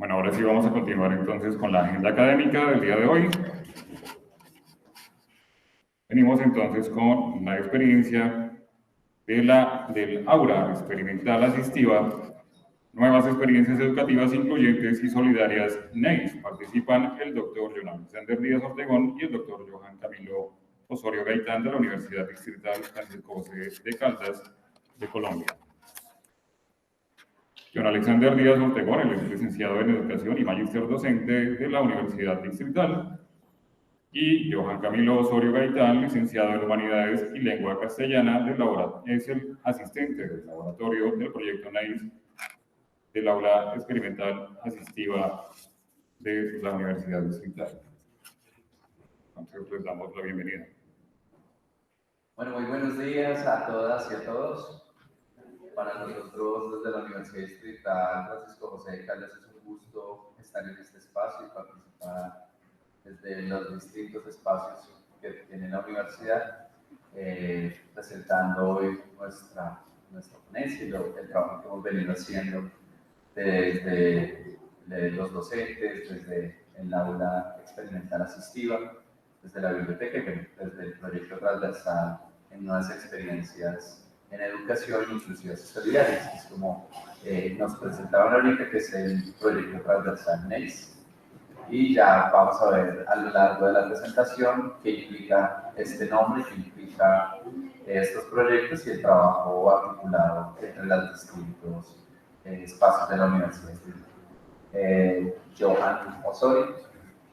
Bueno, ahora sí vamos a continuar entonces con la agenda académica del día de hoy. Venimos entonces con la experiencia del aula experimental asistiva, nuevas experiencias educativas incluyentes y solidarias NEIS. Participan el doctor John Alexander Díaz Ortegón y el doctor Johan Camilo Osorio Gaitán de la Universidad Distrital Francisco José de Caldas de Colombia. John Alexander Díaz Ortegón, él es licenciado en Educación y magíster docente de la Universidad Distrital, y Johan Camilo Osorio Gaitán, licenciado en Humanidades y Lengua Castellana, es el asistente del laboratorio del proyecto NEIS del aula experimental asistiva de la Universidad Distrital. Entonces les damos la bienvenida. Bueno, muy buenos días a todas y a todos. Para nosotros desde la Universidad Distrital Francisco José de Caldas es un gusto estar en este espacio y participar desde los distintos espacios que tiene la universidad, presentando hoy nuestra ponencia y el trabajo que hemos venido haciendo desde los docentes, desde el aula experimental asistiva, desde la biblioteca y desde el proyecto transversal en nuevas experiencias en educación inclusivas y solidarias, que es como nos presentaban ahorita, que es el proyecto transversal NEIS. Y ya vamos a ver a lo largo de la presentación qué implica este nombre, qué implica estos proyectos y el trabajo articulado entre los distintos espacios de la universidad. Johan Osorio.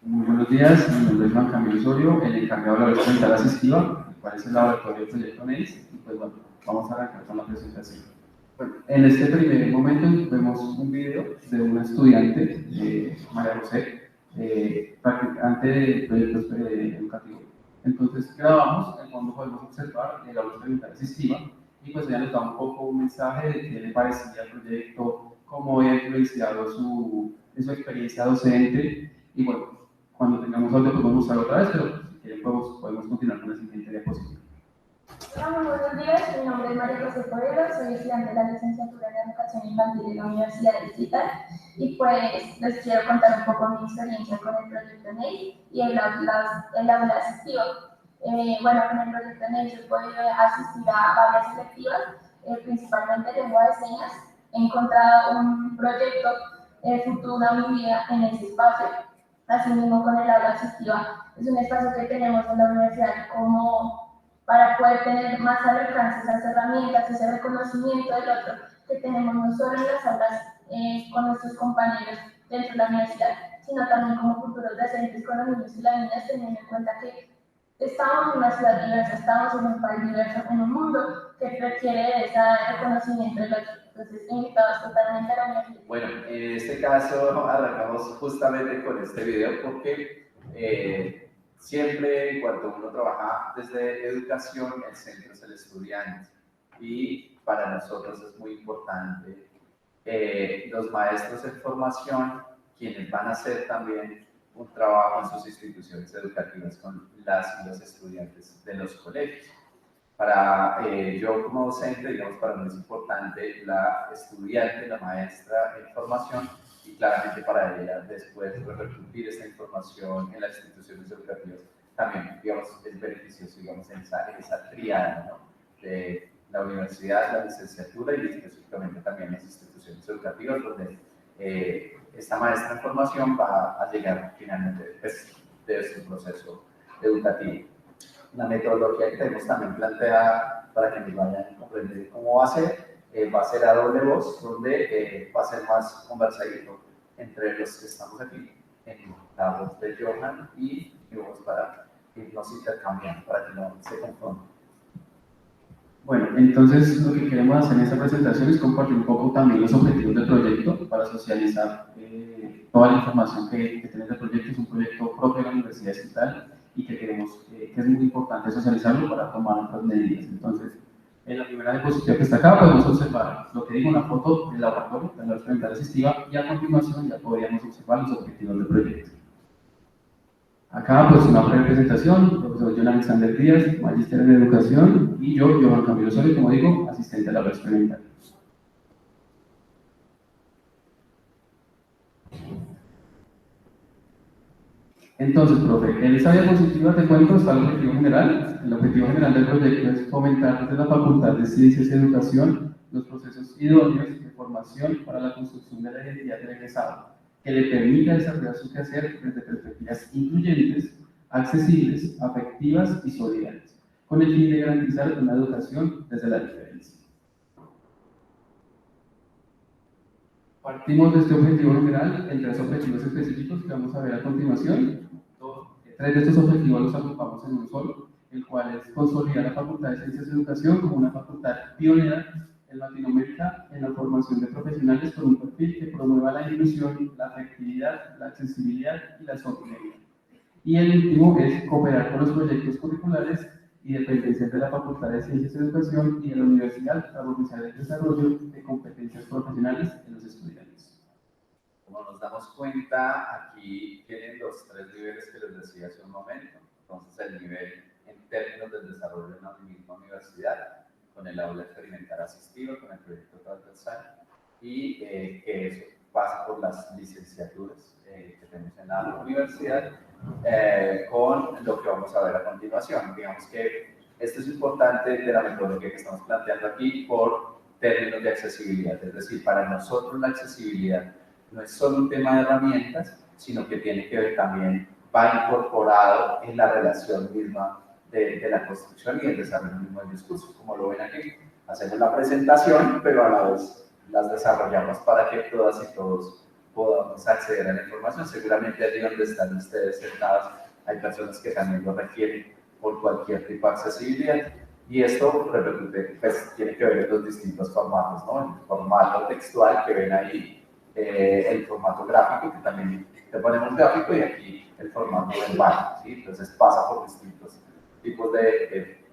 Muy buenos días, mi nombre es Juan Camilo Osorio, el encargado de la aula experimental asistiva, el cual es el laboratorio del proyecto NEIS, y pues bueno, vamos a arrancar con la presentación. Bueno, en este primer momento vemos un video de una estudiante, María José, practicante de proyectos educativos. Entonces grabamos, en fondo podemos observar el aula experimental asistiva, y pues ella nos da un poco un mensaje de qué le parecía el proyecto, cómo había influenciado su experiencia docente, y bueno, cuando tengamos audio podemos mostrar otra vez, pero si quieren podemos continuar con la siguiente diapositiva. Hola, muy buenos días, mi nombre es María José Porero, soy estudiante de la licenciatura en Educación Infantil de la Universidad Distrital y pues les quiero contar un poco mi experiencia con el proyecto NEIS y el aula asistiva. Bueno, con el proyecto NEIS he podido asistir a varias selectivas, principalmente lengua de señas. He encontrado un proyecto futuro a mi vida en ese espacio. Asimismo, con el aula asistiva, es un espacio que tenemos en la universidad como para poder tener más al alcance esas herramientas, ese reconocimiento del otro que tenemos no solo en las aulas con nuestros compañeros dentro de la universidad, sino también como futuros docentes con los niños y las niñas, teniendo en cuenta que estamos en una ciudad diversa, estamos en un país diverso, en un mundo que requiere de ese reconocimiento del otro. Entonces, invitados totalmente a la universidad. Bueno, en este caso arrancamos justamente con este video porque siempre cuando uno trabaja desde educación, el centro es el estudiante y para nosotros es muy importante los maestros en formación, quienes van a hacer también un trabajo en sus instituciones educativas con las y los estudiantes de los colegios. Para yo como docente, digamos, para mí es importante la estudiante, la maestra en formación y claramente para ella después repercutir esta información en las instituciones educativas también, digamos, es beneficioso, digamos, en esa triada, ¿no? De la universidad, la licenciatura y específicamente también las instituciones educativas donde esta maestra en formación va a llegar finalmente de su proceso educativo. La metodología que tenemos también planteada para que nos vayan a comprender cómo va a ser a doble voz, donde va a ser más conversadito entre los que estamos aquí, en la voz de Johan y mi voz para irnos intercambiando, para que no se confundan. Bueno, entonces lo que queremos hacer en esta presentación es compartir un poco también los objetivos del proyecto para socializar toda la información que tiene el proyecto. Es un proyecto propio de la Universidad Distrital y que queremos que es muy importante socializarlo para tomar otras medidas. Entonces, en la primera diapositiva que está acá podemos observar lo que digo, una foto del laboratorio, de la experimental asistiva, y a continuación ya podríamos observar los objetivos del proyecto. Acá, pues, una breve presentación, el profesor John Alexander Díaz, magíster en Educación, y yo, Johan Camilo Osorio, como digo, asistente a la aula experimental. Entonces, profe, en esta diapositiva te cuento está el objetivo general. El objetivo general del proyecto es fomentar desde la Facultad de Ciencias y Educación los procesos idóneos de formación para la construcción de la identidad del egresado, que le permita desarrollar su quehacer desde perspectivas incluyentes, accesibles, afectivas y solidarias, con el fin de garantizar una educación desde la diferencia. Partimos de este objetivo general en 3 objetivos específicos que vamos a ver a continuación. 3 de estos objetivos los agrupamos en un solo, el cual es consolidar la Facultad de Ciencias y Educación como una facultad pionera en Latinoamérica en la formación de profesionales con un perfil que promueva la inclusión, la afectividad, la accesibilidad y la solidaridad. Y el último es cooperar con los proyectos curriculares y dependencias de la Facultad de Ciencias y Educación y de la Universidad para propiciar el desarrollo de competencias profesionales en los estudiantes. Como nos damos cuenta, aquí tienen los 3 niveles que les decía hace un momento. Entonces, el nivel en términos del desarrollo de una misma universidad, con el aula experimental asistiva, con el proyecto transversal, y que eso pasa por las licenciaturas que tenemos en la universidad, con lo que vamos a ver a continuación. Digamos que esto es importante de la metodología que estamos planteando aquí por términos de accesibilidad. Es decir, para nosotros la accesibilidad no es solo un tema de herramientas, sino que tiene que ver también, va incorporado en la relación misma de la construcción y el desarrollo mismo del discurso. Como lo ven aquí, hacemos la presentación, pero a la vez las desarrollamos para que todas y todos podamos acceder a la información. Seguramente allí donde están ustedes sentados hay personas que también lo requieren por cualquier tipo de accesibilidad. Y esto repercute, pues, tiene que ver en los distintos formatos, ¿no? El formato textual que ven ahí, el formato gráfico, que también te ponemos gráfico, y aquí el formato verbal, ¿sí? Entonces pasa por distintos tipos de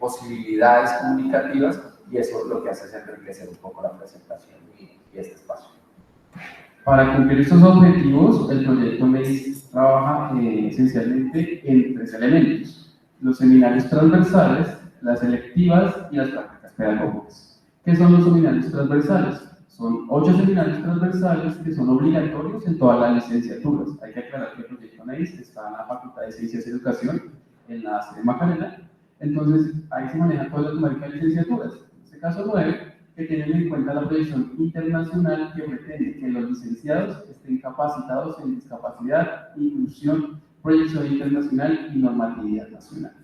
posibilidades comunicativas, y eso lo que hace es enriquecer un poco la presentación y este espacio. Para cumplir estos objetivos, el proyecto MEIS trabaja esencialmente en 3 elementos: los seminarios transversales, las selectivas y las prácticas pedagógicas. ¿Qué son los seminarios transversales? Son 8 seminarios transversales que son obligatorios en todas las licenciaturas. Hay que aclarar que el proyecto MEIS está en la Facultad de Ciencias y Educación, en la sede Macarena. Entonces, ahí se maneja toda la temática de licenciaturas. En este caso 9, que tienen en cuenta la proyección internacional que pretende que los licenciados estén capacitados en discapacidad, inclusión, proyección internacional y normatividad nacional.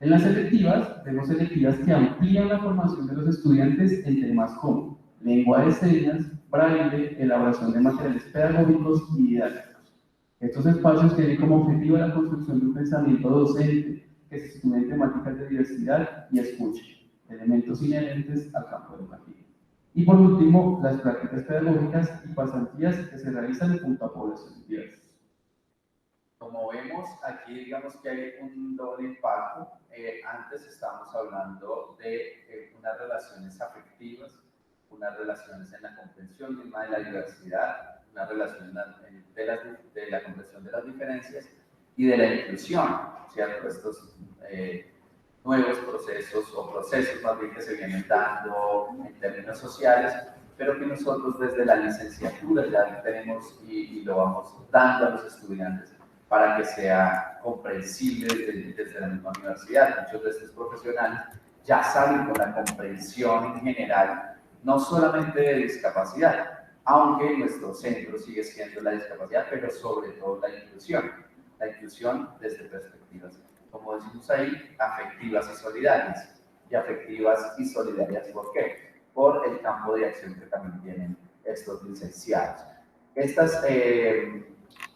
En las selectivas, vemos selectivas que amplían la formación de los estudiantes en temas como lengua de señas, braille, elaboración de materiales pedagógicos y didácticos. Estos espacios tienen como objetivo la construcción de un pensamiento docente que se sitúe en temáticas de diversidad y escucha, elementos inherentes al campo educativo. Y por último, las prácticas pedagógicas y pasantías que se realizan junto a poblaciones diversas. Como vemos, aquí digamos que hay un doble impacto. Antes estábamos hablando de unas relaciones afectivas, unas relaciones en la comprensión misma de la diversidad, una relación de la comprensión de las diferencias y de la inclusión, ¿cierto? Estos nuevos procesos, o procesos más bien que se vienen dando en términos sociales, pero que nosotros desde la licenciatura ya tenemos y lo vamos dando a los estudiantes para que sea comprensible desde la misma universidad. Muchos de estos profesionales ya salen con la comprensión en general, no solamente de discapacidad, aunque nuestro centro sigue siendo la discapacidad, pero sobre todo la inclusión desde perspectivas, como decimos ahí, afectivas y solidarias. Y afectivas y solidarias, ¿por qué? Por el campo de acción que también tienen estos licenciados. Estas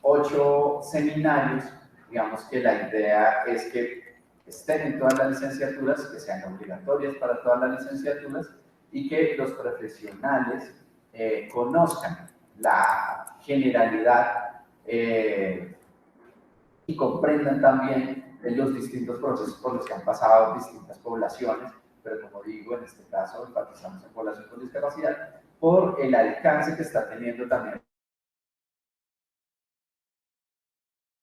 8 seminarios, digamos que la idea es que estén en todas las licenciaturas, que sean obligatorias para todas las licenciaturas, y que los profesionales conozcan la generalidad y comprendan también los distintos procesos por los que han pasado distintas poblaciones, pero como digo, en este caso enfatizamos en población con discapacidad, por el alcance que está teniendo también.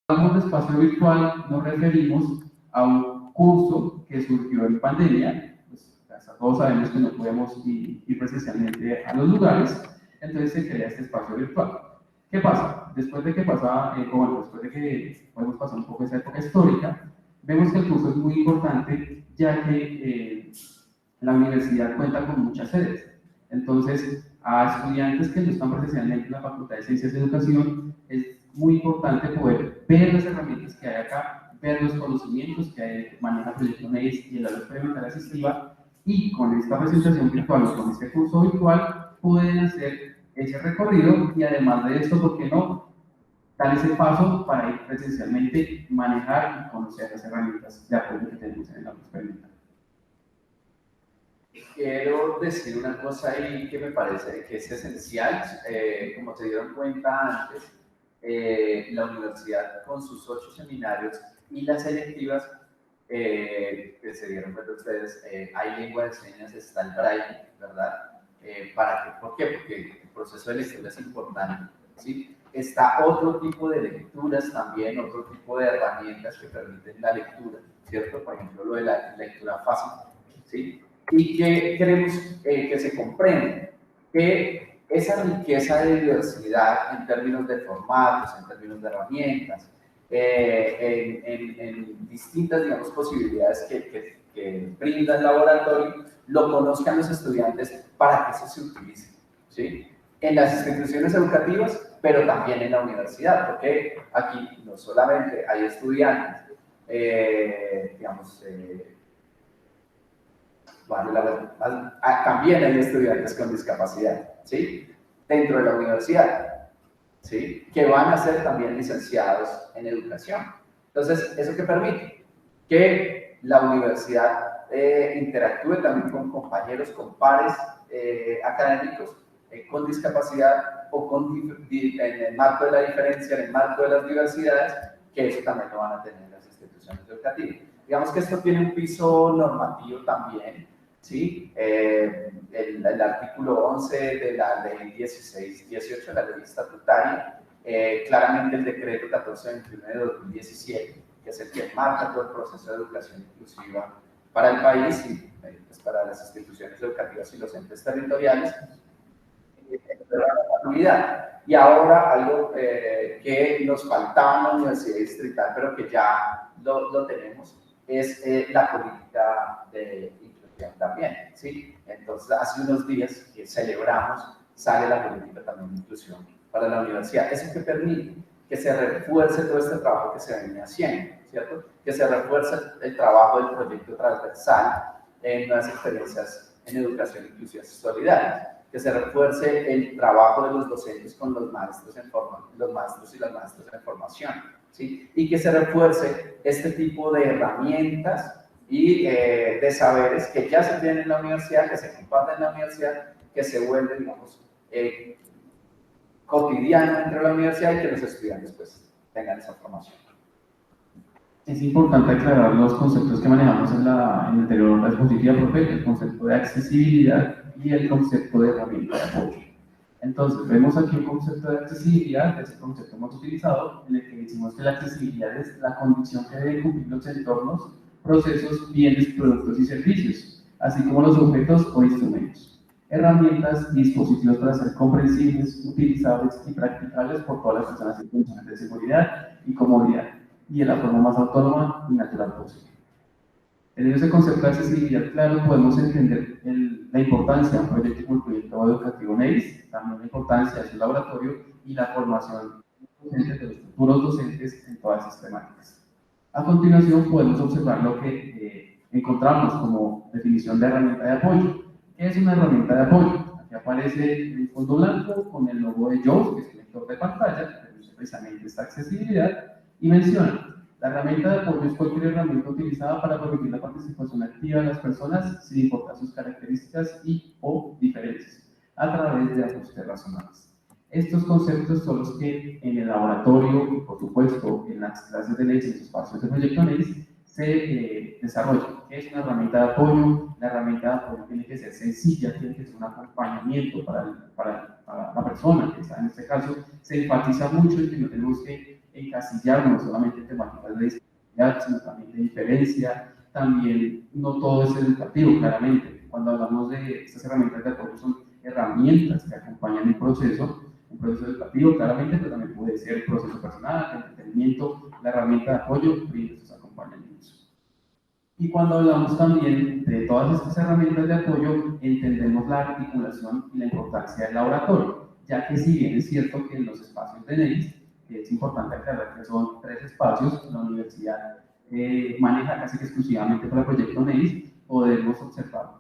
Cuando hablamos de espacio virtual, nos referimos a un curso que surgió en pandemia. Pues, todos sabemos que no podemos ir presencialmente a los lugares, entonces se crea este espacio virtual. ¿Qué pasa? Después de que podemos pasar un poco esa época histórica, vemos que el curso es muy importante, ya que la universidad cuenta con muchas sedes. Entonces, a estudiantes que no están presencialmente en la Facultad de Ciencias de Educación, es muy importante poder ver las herramientas que hay acá, ver los conocimientos que hay, maneja Proyecto NEIS y el aula experimental asistiva, y con esta presentación virtual o con este curso virtual pueden hacer ese recorrido y además de esto, ¿por qué no? Dar ese paso para ir presencialmente, manejar y conocer las herramientas de apoyo que tenemos en el aula experimental. Quiero decir una cosa ahí que me parece que es esencial. Como se dieron cuenta antes, la universidad con sus 8 seminarios y las selectivas, que se dieron cuenta ustedes, hay lengua de señas, está el braille, ¿verdad? ¿Para qué? ¿Por qué? Porque el proceso de lectura es importante, ¿sí? Está otro tipo de lecturas también, otro tipo de herramientas que permiten la lectura, ¿cierto? Por ejemplo, lo de la lectura fácil, ¿sí? Y que queremos que se comprenda que esa riqueza de diversidad en términos de formatos, en términos de herramientas, en distintas, digamos, posibilidades que brinda el laboratorio, lo conozcan los estudiantes para que eso se utilice, ¿sí? En las instituciones educativas, pero también en la universidad, porque aquí no solamente hay estudiantes, digamos, también hay estudiantes con discapacidad, ¿sí? Dentro de la universidad, ¿sí? Que van a ser también licenciados en educación. Entonces, ¿eso qué permite? Que la universidad interactúe también con compañeros, con pares académicos con discapacidad o en el marco de la diferencia, en el marco de las diversidades, que eso también lo van a tener las instituciones educativas. Digamos que esto tiene un piso normativo también, ¿sí? El artículo 11 de la ley 1618, la ley estatutaria, claramente el decreto 1421 de 2017, que es el que marca todo el proceso de educación inclusiva para el país y pues, para las instituciones educativas y los entes territoriales. Y ahora algo que nos faltaba en la Universidad Distrital, pero que ya lo tenemos, es la política de inclusión también, ¿sí? Entonces, hace unos días que celebramos, sale la política también de inclusión para la universidad. Eso que permite que se refuerce todo este trabajo que se venía haciendo, ¿cierto? Que se refuerce el trabajo del proyecto transversal en nuevas experiencias en educación inclusiva y solidaria, que se refuerce el trabajo de los docentes con los maestros y las maestras en formación, ¿sí? Y que se refuerce este tipo de herramientas y de saberes que ya se tienen en la universidad, que se comparten en la universidad, que se vuelven, digamos, cotidiano dentro de la universidad y que los estudiantes pues tengan esa formación. Es importante aclarar los conceptos que manejamos en la anterior diapositiva, profe, el concepto de accesibilidad y el concepto de herramienta de apoyo. Entonces, vemos aquí un concepto de accesibilidad, ese concepto hemos utilizado, en el que decimos que la accesibilidad es la condición que deben cumplir los entornos, procesos, bienes, productos y servicios, así como los objetos o instrumentos, herramientas y dispositivos para ser comprensibles, utilizables y practicables por todas las personas en condiciones de seguridad y comodidad, y de la forma más autónoma y natural posible. En ese concepto de accesibilidad, claro, podemos entender la importancia de un proyecto como el proyecto educativo NEIS, también la importancia de su laboratorio y la formación de los futuros docentes en todas esas temáticas. A continuación, podemos observar lo que encontramos como definición de herramienta de apoyo. ¿Qué es una herramienta de apoyo? Aquí aparece un fondo blanco con el logo de JAWS, que es el lector de pantalla, que permite precisamente esta accesibilidad, y menciona: la herramienta de apoyo es cualquier herramienta utilizada para permitir la participación activa de las personas sin importar sus características y o diferencias, a través de ajustes razonables. Estos conceptos son los que en el laboratorio y, por supuesto, en las clases de NEIS, en los espacios de proyecto NEIS, se desarrollan. ¿Qué es una herramienta de apoyo? La herramienta de apoyo tiene que ser sencilla, tiene que ser un acompañamiento para la persona que está en este caso. Se enfatiza mucho en que no tenemos que encasillarnos solamente en temáticas de discapacidad, sino también de diferencia. También no todo es educativo, claramente. Cuando hablamos de estas herramientas de apoyo, son herramientas que acompañan el proceso. un proceso educativo claramente, pero también puede ser un proceso personal, de entretenimiento, la herramienta de apoyo y estos acompañamientos. Y cuando hablamos también de todas estas herramientas de apoyo, entendemos la articulación y la importancia del laboratorio, ya que si bien es cierto que en los espacios de NEIS, es importante aclarar que son 3 espacios, la universidad maneja casi que exclusivamente para el proyecto NEIS, podemos observar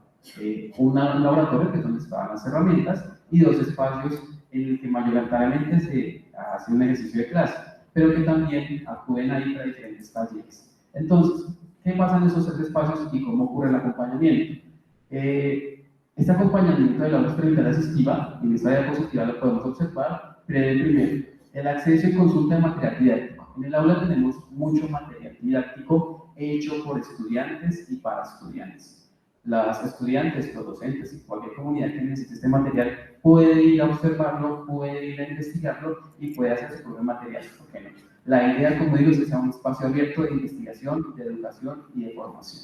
un laboratorio que es donde estaban las herramientas y 2 espacios en el que mayoritariamente se hace un ejercicio de clase, pero que también acuden ahí para diferentes talleres. Entonces, ¿qué pasa en esos 3 espacios y cómo ocurre el acompañamiento? Este acompañamiento del aula experimental asistiva, en esta diapositiva lo podemos observar, primero, el acceso y consulta de material didáctico. En el aula tenemos mucho material didáctico hecho por estudiantes y para estudiantes. Las estudiantes, los docentes y cualquier comunidad que necesite este material puede ir a observarlo, puede ir a investigarlo y puede hacer su propio material. ¿Por qué no? La idea, como digo, es que sea un espacio abierto de investigación, de educación y de formación.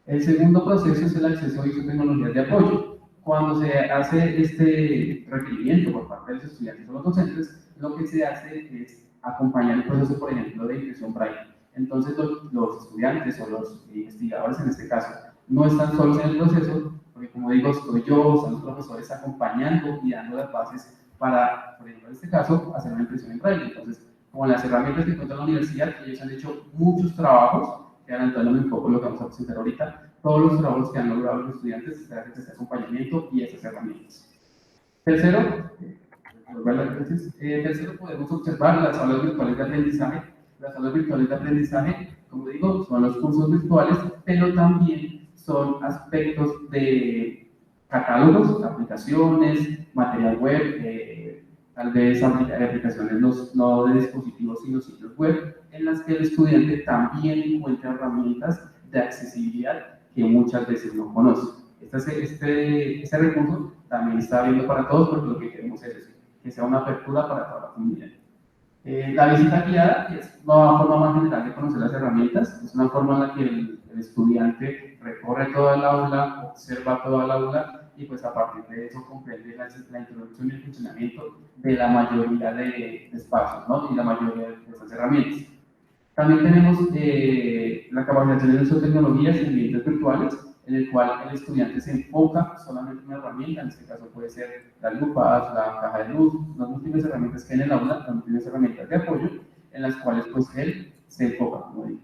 El segundo proceso es el acceso a tecnologías de apoyo. Cuando se hace este requerimiento por parte de los estudiantes o los docentes, lo que se hace es acompañar el proceso, por ejemplo, de impresión braille. Entonces, los estudiantes o los investigadores, en este caso, no están solos en el proceso, porque como digo, estoy yo, están los profesores acompañando y dando las bases para, por ejemplo, en este caso, hacer una impresión en braille. Entonces, con las herramientas que encuentran en la universidad, ellos han hecho muchos trabajos, que adelantándome un poco lo que vamos a presentar ahorita, todos los trabajos que han logrado los estudiantes gracias a este acompañamiento y a estas herramientas. Tercero, podemos observar las aulas virtuales de aprendizaje. Las aulas virtuales de aprendizaje, como digo, son los cursos virtuales, pero también son aspectos de catálogos, aplicaciones, material web, tal vez aplicaciones no de dispositivos, sino sitios web, en las que el estudiante también encuentra herramientas de accesibilidad que muchas veces no conoce. Este recurso también está abierto para todos porque lo que queremos es eso, que sea una apertura para toda la comunidad. La visita guiada es una forma más general de conocer las herramientas, es una forma en la que el estudiante recorre toda el aula, observa toda el aula y pues a partir de eso comprende la introducción y el funcionamiento de la mayoría de espacios, ¿no? Y la mayoría de esas herramientas. También tenemos la capacitación en uso de tecnologías y ambientes virtuales, en el cual el estudiante se enfoca solamente en una herramienta, en este caso puede ser las lupas, la caja de luz, las múltiples herramientas que hay en el aula, las múltiples herramientas de apoyo, en las cuales pues él se enfoca, como digo.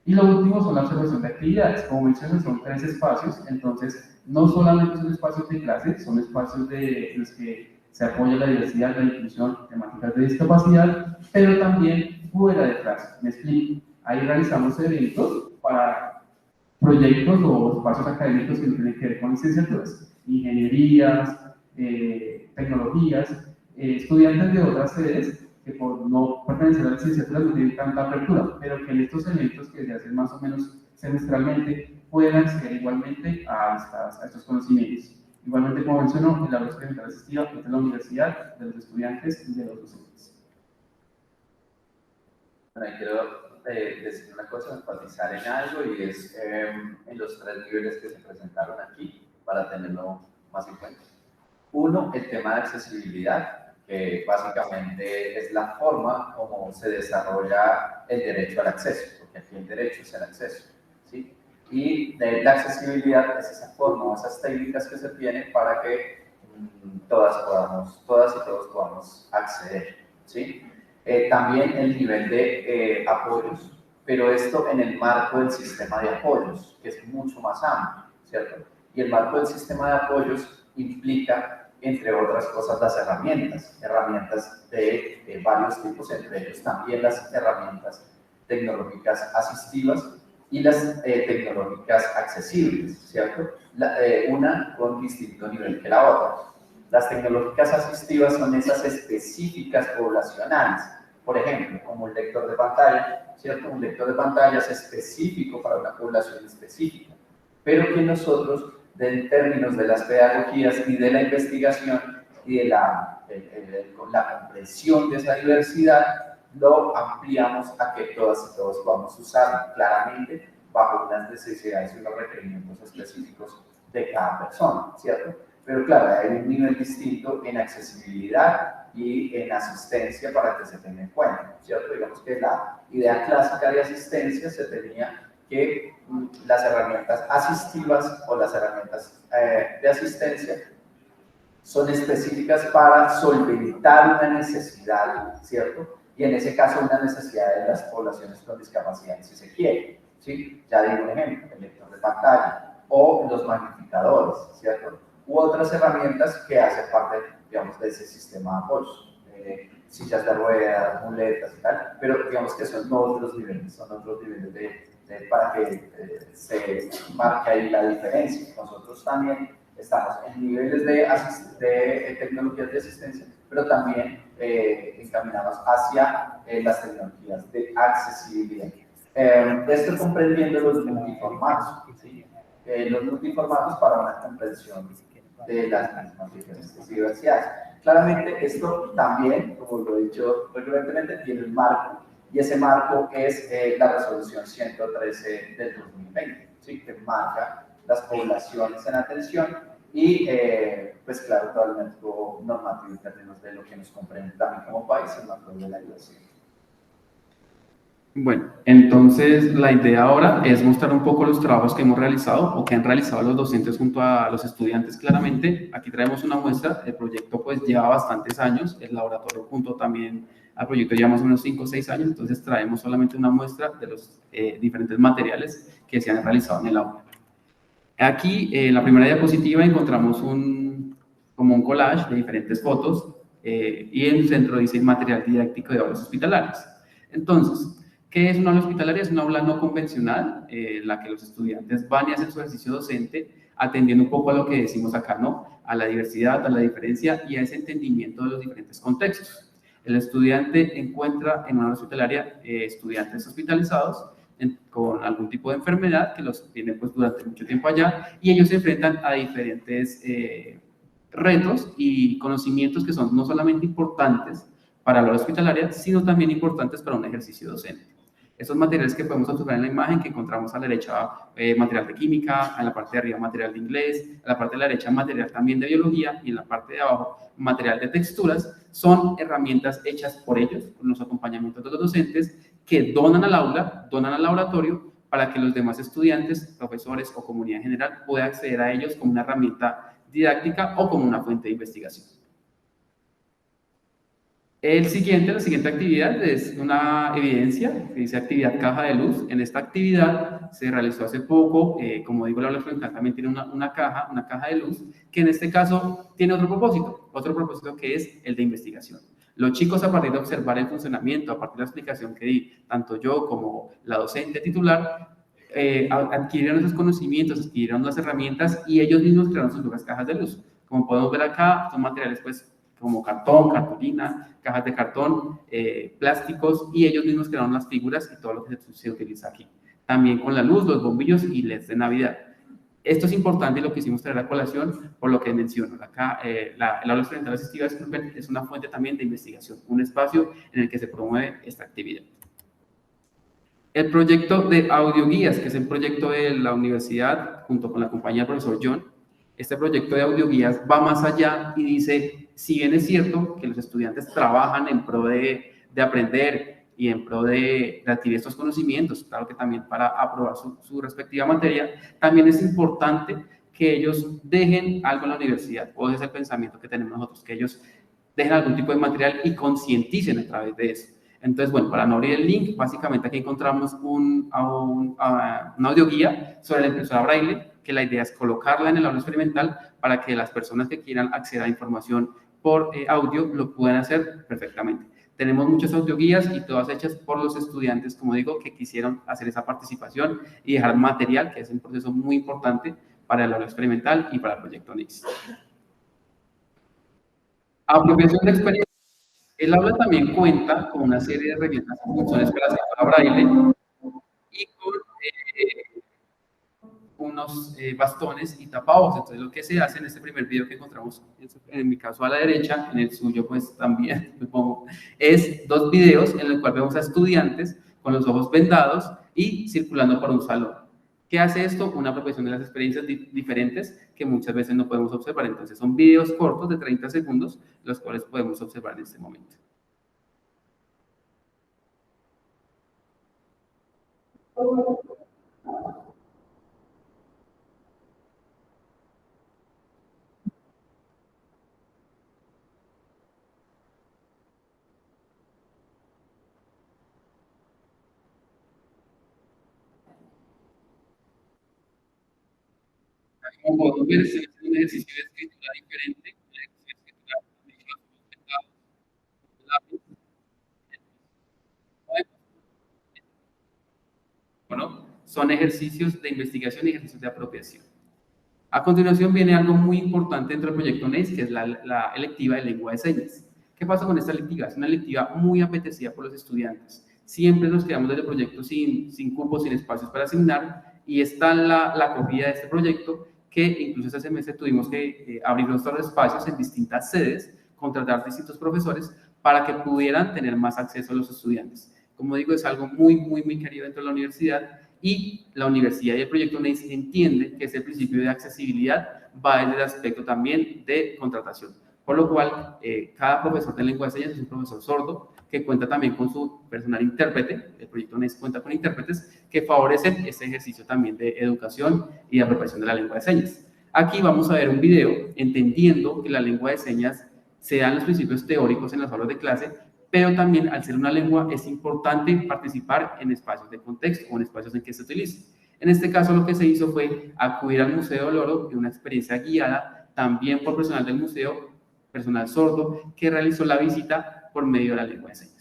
Y lo último son la observación de actividades, como mencioné son 3 espacios, entonces no solamente son espacios de clase, son espacios en los que se apoya la diversidad, la inclusión, temáticas de discapacidad, pero también fuera de clase, me explico, ahí realizamos eventos para proyectos o espacios académicos que no tienen que ver con licenciaturas, ingenierías, tecnologías, estudiantes de otras sedes que por no pertenecer a las licenciaturas no tienen tanta apertura, pero que en estos eventos que se hacen más o menos semestralmente pueden acceder igualmente a estos conocimientos. Igualmente, como mencionó, el aula experimental asistida es de la universidad, de los estudiantes y de los docentes. Bueno, quiero decir una cosa, enfatizar en algo y es en los 3 niveles que se presentaron aquí para tenerlo más en cuenta. Uno, el tema de accesibilidad, que básicamente es la forma como se desarrolla el derecho al acceso, porque aquí el derecho es el acceso, ¿sí? Y de la accesibilidad es esa forma o esas técnicas que se tienen para que todas y todos podamos acceder, ¿sí? También el nivel de apoyos, pero esto en el marco del sistema de apoyos, que es mucho más amplio, ¿cierto? Y el marco del sistema de apoyos implica, entre otras cosas, las herramientas de varios tipos, entre ellos también las herramientas tecnológicas asistivas y las tecnológicas accesibles, ¿cierto? Una con distinto nivel que la otra. Las tecnológicas asistivas son esas específicas poblacionales, por ejemplo, como un lector de pantalla, ¿cierto? Un lector de pantalla es específico para una población específica, pero que nosotros, en términos de las pedagogías y de la investigación y de la comprensión de esa diversidad, lo ampliamos a que todas y todos podamos usarlo claramente bajo unas necesidades y unos requerimientos específicos de cada persona, ¿cierto? Pero claro, hay un nivel distinto en accesibilidad y en asistencia para que se tenga en cuenta, ¿cierto? Digamos que la idea clásica de asistencia se tenía que las herramientas asistivas o las herramientas de asistencia son específicas para solventar una necesidad, ¿cierto? Y en ese caso una necesidad de las poblaciones con discapacidad, si se quiere, ¿sí? Ya digo un ejemplo, el lector de pantalla o los magnificadores, ¿cierto? U otras herramientas que hacen parte, digamos, de ese sistema de apoyo, sillas de ruedas, muletas y tal, pero digamos que son otros niveles, para que se marque ahí la diferencia. Nosotros también estamos en niveles de tecnologías de asistencia, pero también encaminados hacia las tecnologías de accesibilidad. Esto comprendiendo los multiformatos, ¿sí? Los multiformatos para una comprensión de las mismas diferentes diversidades. Claramente esto también, como lo he dicho recurrentemente, tiene un marco, y ese marco es la resolución 113 del 2020, ¿sí? Que marca las poblaciones en atención y, pues claro, todo el marco normativo en términos de lo que nos comprende también como país, el marco de la diversidad. Bueno, entonces la idea ahora es mostrar un poco los trabajos que hemos realizado o que han realizado los docentes junto a los estudiantes claramente. Aquí traemos una muestra, el proyecto pues lleva bastantes años, el laboratorio junto también al proyecto lleva más o menos 5 o 6 años, entonces traemos solamente una muestra de los diferentes materiales que se han realizado en el aula. Aquí en la primera diapositiva encontramos como un collage de diferentes fotos y en el centro dice material didáctico de aulas hospitalarias. Entonces, ¿qué es una aula hospitalaria? Es una aula no convencional en la que los estudiantes van y hacen su ejercicio docente atendiendo un poco a lo que decimos acá, ¿no? A la diversidad, a la diferencia y a ese entendimiento de los diferentes contextos. El estudiante encuentra en una aula hospitalaria estudiantes hospitalizados con algún tipo de enfermedad que los tiene pues durante mucho tiempo allá y ellos se enfrentan a diferentes retos y conocimientos que son no solamente importantes para la aula hospitalaria, sino también importantes para un ejercicio docente. Esos materiales que podemos observar en la imagen, que encontramos a la derecha material de química, en la parte de arriba material de inglés, en la parte de la derecha material también de biología y en la parte de abajo material de texturas, son herramientas hechas por ellos, con los acompañamientos de los docentes, que donan al aula, donan al laboratorio, para que los demás estudiantes, profesores o comunidad en general puedan acceder a ellos como una herramienta didáctica o como una fuente de investigación. La siguiente actividad es una evidencia que dice actividad caja de luz. En esta actividad se realizó hace poco, como digo, la aula experimental también tiene una caja de luz, que en este caso tiene otro propósito que es el de investigación. Los chicos, a partir de observar el funcionamiento, a partir de la explicación que di, tanto yo como la docente titular, adquirieron esos conocimientos, adquirieron las herramientas y ellos mismos crearon sus propias cajas de luz. Como podemos ver acá, son materiales pues como cartón, cartulina, cajas de cartón, plásticos, y ellos mismos crearon las figuras y todo lo que se utiliza aquí. También con la luz, los bombillos y LEDs de Navidad. Esto es importante y lo quisimos traer a colación por lo que menciono. Acá, la aula experimental asistiva es una fuente también de investigación, un espacio en el que se promueve esta actividad. El proyecto de audioguías, que es el proyecto de la universidad junto con la compañía del profesor John. Este proyecto de audioguías va más allá y dice, si bien es cierto que los estudiantes trabajan en pro de aprender y en pro de adquirir estos conocimientos, claro que también para aprobar su respectiva materia, también es importante que ellos dejen algo en la universidad, o ese es el pensamiento que tenemos nosotros, que ellos dejen algún tipo de material y concienticen a través de eso. Entonces, bueno, para no abrir el link, básicamente aquí encontramos una audioguía sobre la impresora Braille, que la idea es colocarla en el aula experimental para que las personas que quieran acceder a información por audio lo puedan hacer perfectamente. Tenemos muchas audioguías y todas hechas por los estudiantes, como digo, que quisieron hacer esa participación y dejar material, que es un proceso muy importante para el aula experimental y para el proyecto NIX. Apropiación de experiencia. El aula también cuenta con una serie de herramientas y funciones para la impresora Braille y con unos bastones y tapabocas. Entonces lo que se hace en este primer video que encontramos, en mi caso a la derecha, en el suyo pues también, supongo, es 2 videos en los cuales vemos a estudiantes con los ojos vendados y circulando por un salón. ¿Qué hace esto? Una apropiación de las experiencias diferentes que muchas veces no podemos observar. Entonces, son videos cortos de 30 segundos, los cuales podemos observar en este momento. Como podemos ver, este es un ejercicio de escritura diferente. Bueno, son ejercicios de investigación y ejercicios de apropiación. A continuación viene algo muy importante dentro del proyecto NACE, que es la electiva de lengua de señas. ¿Qué pasa con esta electiva? Es una electiva muy apetecida por los estudiantes. Siempre nos quedamos desde el proyecto sin cupos, sin espacios para asignar, y está la acogida de este proyecto, que incluso este semestre tuvimos que abrir nuestros espacios en distintas sedes, contratar distintos profesores para que pudieran tener más acceso a los estudiantes. Como digo, es algo muy querido dentro de la universidad, y la universidad y el proyecto NACE entiende que ese principio de accesibilidad va desde el aspecto también de contratación. Por lo cual, cada profesor de lengua de señas es un profesor sordo que cuenta también con su personal intérprete. El proyecto NACE cuenta con intérpretes que favorecen este ejercicio también de educación y de apropiación de la lengua de señas. Aquí vamos a ver un video entendiendo que la lengua de señas se dan los principios teóricos en las aulas de clase, pero también al ser una lengua es importante participar en espacios de contexto o en espacios en que se utilice. En este caso lo que se hizo fue acudir al Museo del Oro y una experiencia guiada también por personal del museo, personal sordo, que realizó la visita por medio de la lengua de señas.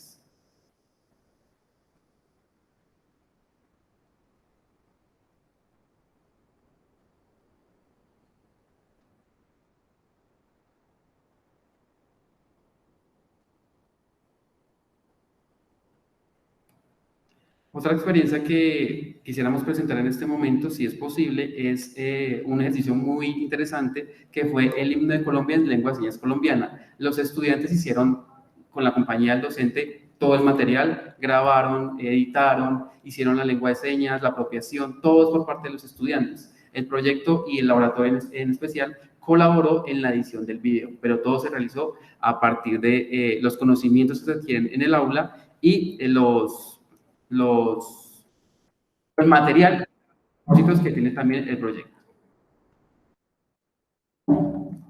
Otra experiencia que quisiéramos presentar en este momento, si es posible, es un ejercicio muy interesante que fue el himno de Colombia en lengua de señas colombiana. Los estudiantes hicieron, con la compañía del docente, todo el material, grabaron, editaron, hicieron la lengua de señas, la apropiación, todo es por parte de los estudiantes. El proyecto y el laboratorio en especial colaboró en la edición del video, pero todo se realizó a partir de los conocimientos que se adquieren en el aula y el material que tiene también el proyecto.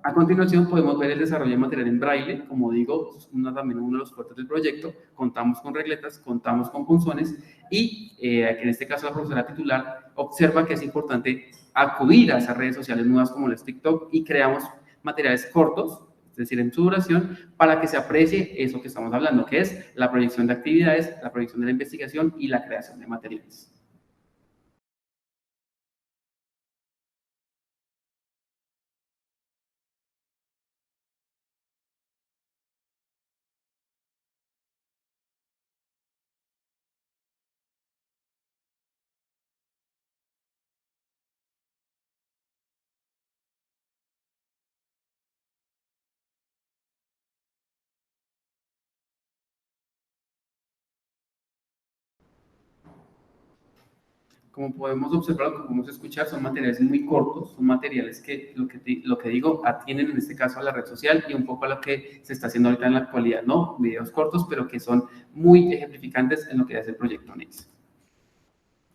A continuación podemos ver el desarrollo de material en braille. Como digo, también uno de los fuertes del proyecto. Contamos con regletas, contamos con punzones y en este caso la profesora titular observa que es importante acudir a esas redes sociales nuevas como las TikTok y creamos materiales cortos, es decir, en su duración, para que se aprecie eso que estamos hablando, que es la proyección de actividades, la proyección de la investigación y la creación de materiales. Como podemos observar, como podemos escuchar, son materiales muy cortos, son materiales que, lo que digo, atienden en este caso a la red social y un poco a lo que se está haciendo ahorita en la actualidad, ¿no? Videos cortos, pero que son muy ejemplificantes en lo que hace el proyecto NACE.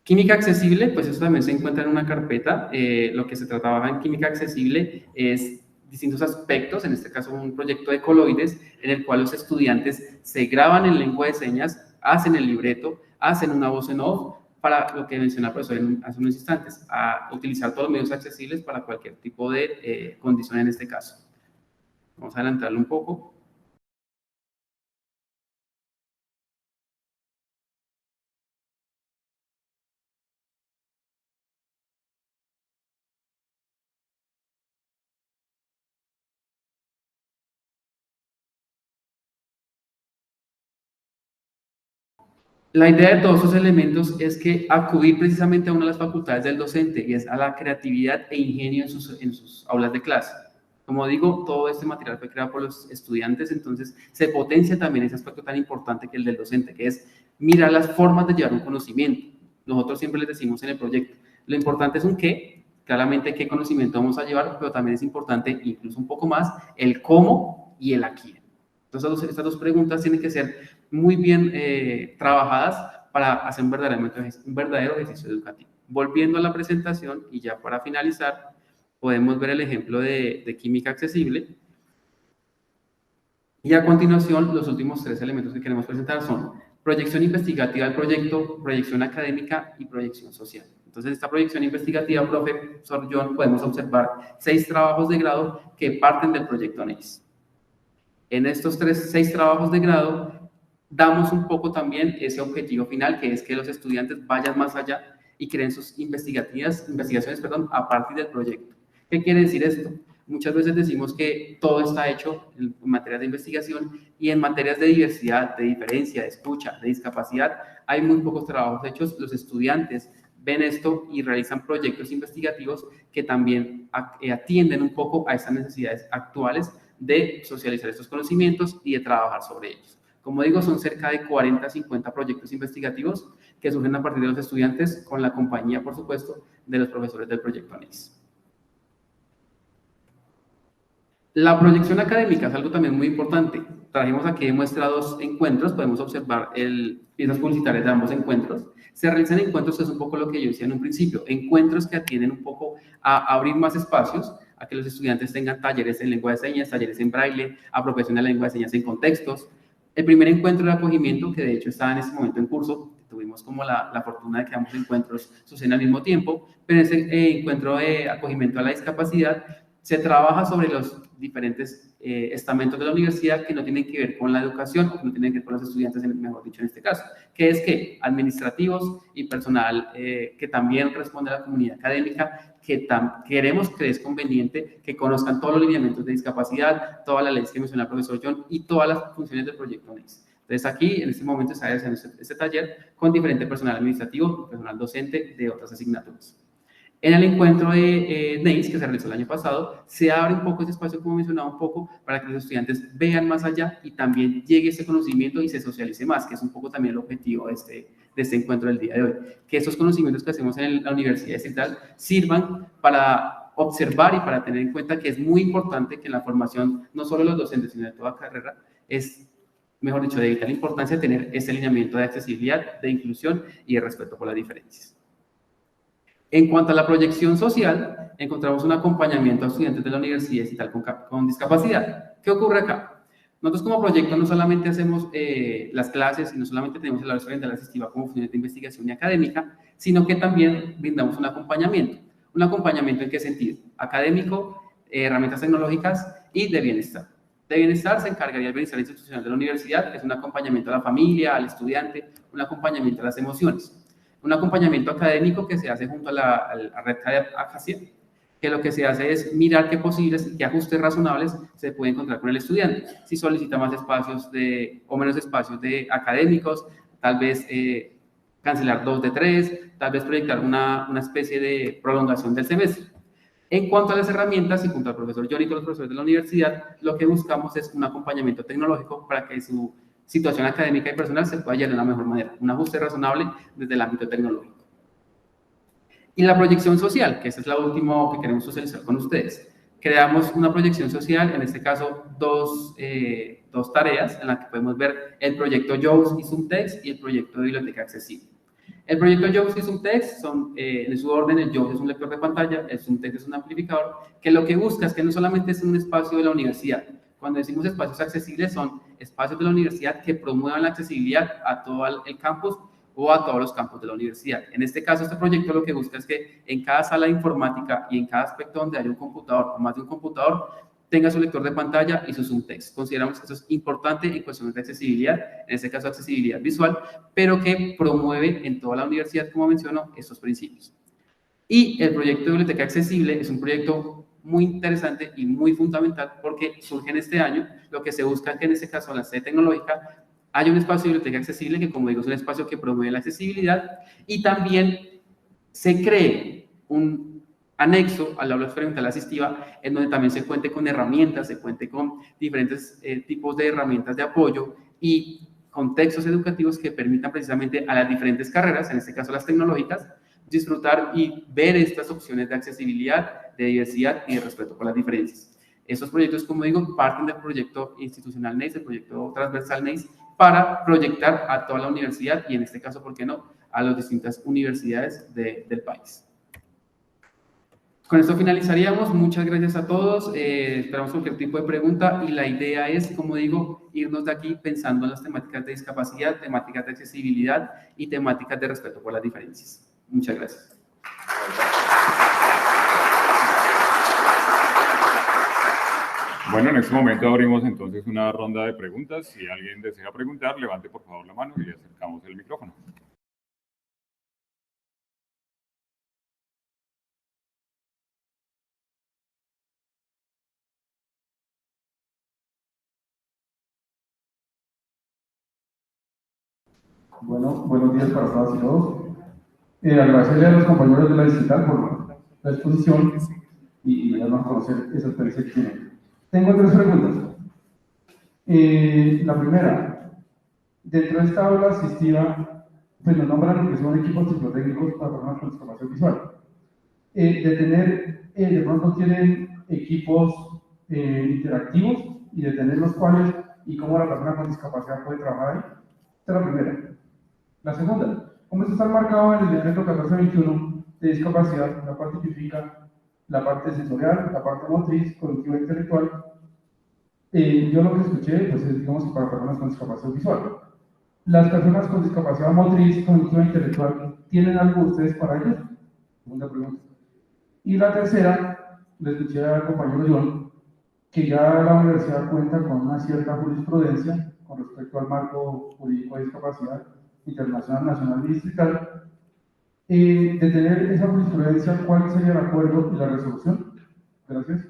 Química accesible, pues eso también se encuentra en una carpeta. Lo que se trataba en química accesible es distintos aspectos, en este caso un proyecto de coloides, en el cual los estudiantes se graban en lengua de señas, hacen el libreto, hacen una voz en off, para lo que mencionó el profesor hace unos instantes, a utilizar todos los medios accesibles para cualquier tipo de condición en este caso. Vamos a adelantarlo un poco. La idea de todos esos elementos es que acudir precisamente a una de las facultades del docente, y es a la creatividad e ingenio en sus aulas de clase. Como digo, todo este material fue creado por los estudiantes, entonces se potencia también ese aspecto tan importante que el del docente, que es mirar las formas de llevar un conocimiento. Nosotros siempre les decimos en el proyecto, Lo importante es un qué, claramente qué conocimiento vamos a llevar, pero también es importante, incluso un poco más, el cómo y el a quién. Entonces, estas dos preguntas tienen que ser muy bien trabajadas para hacer un verdadero ejercicio educativo. Volviendo a la presentación, y ya para finalizar, podemos ver el ejemplo de química accesible. Y a continuación, los últimos 3 elementos que queremos presentar son proyección investigativa del proyecto, proyección académica y proyección social. Entonces, esta proyección investigativa, profesor John, podemos observar 6 trabajos de grado que parten del proyecto NACE. En estos 6 trabajos de grado, damos un poco también ese objetivo final, que es que los estudiantes vayan más allá y creen sus investigaciones a partir del proyecto. ¿Qué quiere decir esto? Muchas veces decimos que todo está hecho en materias de investigación y en materias de diversidad, de diferencia, de escucha, de discapacidad, hay muy pocos trabajos hechos. Los estudiantes ven esto y realizan proyectos investigativos que también atienden un poco a estas necesidades actuales de socializar estos conocimientos y de trabajar sobre ellos. Como digo, son cerca de 40 a 50 proyectos investigativos que surgen a partir de los estudiantes con la compañía, por supuesto, de los profesores del proyecto ANES. La proyección académica es algo también muy importante. Trajimos aquí muestra 2 encuentros, podemos observar piezas publicitarias de ambos encuentros. Se realizan encuentros, que es un poco lo que yo decía en un principio, encuentros que atienden un poco a abrir más espacios, a que los estudiantes tengan talleres en lengua de señas, talleres en braille, apropiación de la lengua de señas en contextos. El primer encuentro de acogimiento, que de hecho estaba en este momento en curso, tuvimos como la fortuna de que ambos encuentros suceden al mismo tiempo, pero en ese encuentro de acogimiento a la discapacidad se trabaja sobre los diferentes estamentos de la universidad que no tienen que ver con la educación o que no tienen que ver con los estudiantes, mejor dicho, en este caso, que es que administrativos y personal que también responde a la comunidad académica, que queremos que es conveniente que conozcan todos los lineamientos de discapacidad, todas las leyes que menciona el profesor John y todas las funciones del proyecto NACE. Entonces aquí, en este momento, está haciendo este taller con diferente personal administrativo y personal docente de otras asignaturas. En el encuentro de NACE, que se realizó el año pasado, se abre un poco ese espacio, como mencionaba un poco, para que los estudiantes vean más allá y también llegue ese conocimiento y se socialice más, que es un poco también el objetivo de este encuentro del día de hoy. Que esos conocimientos que hacemos en la Universidad Distrital sirvan para observar y para tener en cuenta que es muy importante que en la formación, no solo de los docentes, sino de toda carrera, es, mejor dicho, de vital importancia tener ese alineamiento de accesibilidad, de inclusión y de respeto por las diferencias. En cuanto a la proyección social, encontramos un acompañamiento a estudiantes de la Universidad Distrital con discapacidad. ¿Qué ocurre acá? Nosotros como proyecto no solamente hacemos las clases y no solamente tenemos el área oriental asistiva como función de investigación y académica, sino que también brindamos un acompañamiento. ¿Un acompañamiento en qué sentido? Académico, herramientas tecnológicas y de bienestar. De bienestar se encargaría el bienestar institucional de la universidad, que es un acompañamiento a la familia, al estudiante, un acompañamiento a las emociones. Un acompañamiento académico que se hace junto a la red ACACIA, que lo que se hace es mirar qué posibles y qué ajustes razonables se puede encontrar con el estudiante. Si solicita más espacios o menos espacios académicos, tal vez cancelar 2 de 3, tal vez proyectar una especie de prolongación del semestre. En cuanto a las herramientas, y junto al profesor John y todos los profesores de la universidad, lo que buscamos es un acompañamiento tecnológico para que su situación académica y personal se pueda llevar de una mejor manera, un ajuste razonable desde el ámbito tecnológico. Y la proyección social, que esa es la última que queremos socializar con ustedes. Creamos una proyección social, en este caso dos tareas en las que podemos ver el proyecto JAWS y ZoomText y el proyecto de biblioteca accesible. El proyecto JAWS y ZoomText son, en su orden, el JAWS es un lector de pantalla, el ZoomText es un amplificador, que lo que busca es que no solamente es un espacio de la universidad. Cuando decimos espacios accesibles, son espacios de la universidad que promuevan la accesibilidad a todo el campus o a todos los campos de la universidad. En este caso, este proyecto lo que busca es que en cada sala de informática y en cada aspecto donde haya un computador o más de un computador, tenga su lector de pantalla y su ZoomText. Consideramos que eso es importante en cuestiones de accesibilidad, en este caso accesibilidad visual, pero que promueve en toda la universidad, como menciono, estos principios. Y el proyecto de biblioteca accesible es un proyecto muy interesante y muy fundamental porque surge en este año. Lo que se busca es que en este caso en la sede tecnológica haya un espacio de biblioteca accesible que, como digo, es un espacio que promueve la accesibilidad y también se cree un anexo al aula experimental asistiva en donde también se cuente con herramientas, se cuente con diferentes tipos de herramientas de apoyo y contextos educativos que permitan precisamente a las diferentes carreras, en este caso las tecnológicas, disfrutar y ver estas opciones de accesibilidad, de diversidad y de respeto por las diferencias. Estos proyectos, como digo, parten del proyecto institucional NACE, el proyecto transversal NACE, para proyectar a toda la universidad y en este caso, ¿por qué no?, a las distintas universidades del país. Con esto finalizaríamos. Muchas gracias a todos. Esperamos cualquier tipo de pregunta y la idea es, como digo, irnos de aquí pensando en las temáticas de discapacidad, temáticas de accesibilidad y temáticas de respeto por las diferencias. Muchas gracias. Bueno, en este momento abrimos entonces una ronda de preguntas. Si alguien desea preguntar, levante por favor la mano y le acercamos el micrófono. Bueno, buenos días para todas y todos. Agradecerle a los compañeros de la distrital por la exposición y darnos a conocer esa experiencia que tienen. Tengo 3 preguntas. La primera, dentro de esta aula asistida, pues nos nombran lo que son equipos ciclotécnicos para personas con discapacidad visual. De pronto tienen equipos interactivos y de tener los cuales y cómo la persona con discapacidad puede trabajar ahí. Esta es la primera. La segunda, como esto está marcado en el decreto 1421 de discapacidad, la cual tipifica la parte sensorial, la parte motriz, cognitiva e intelectual, yo lo que escuché, pues es, digamos, que para personas con discapacidad visual. ¿Las personas con discapacidad motriz, cognitiva e intelectual, tienen algo ustedes para ellos? Segunda pregunta. Y la tercera, le escuché al compañero John, que ya la universidad cuenta con una cierta jurisprudencia con respecto al marco jurídico de discapacidad internacional, nacional y distrital. De tener esa jurisprudencia, ¿cuál sería el acuerdo y la resolución? Gracias.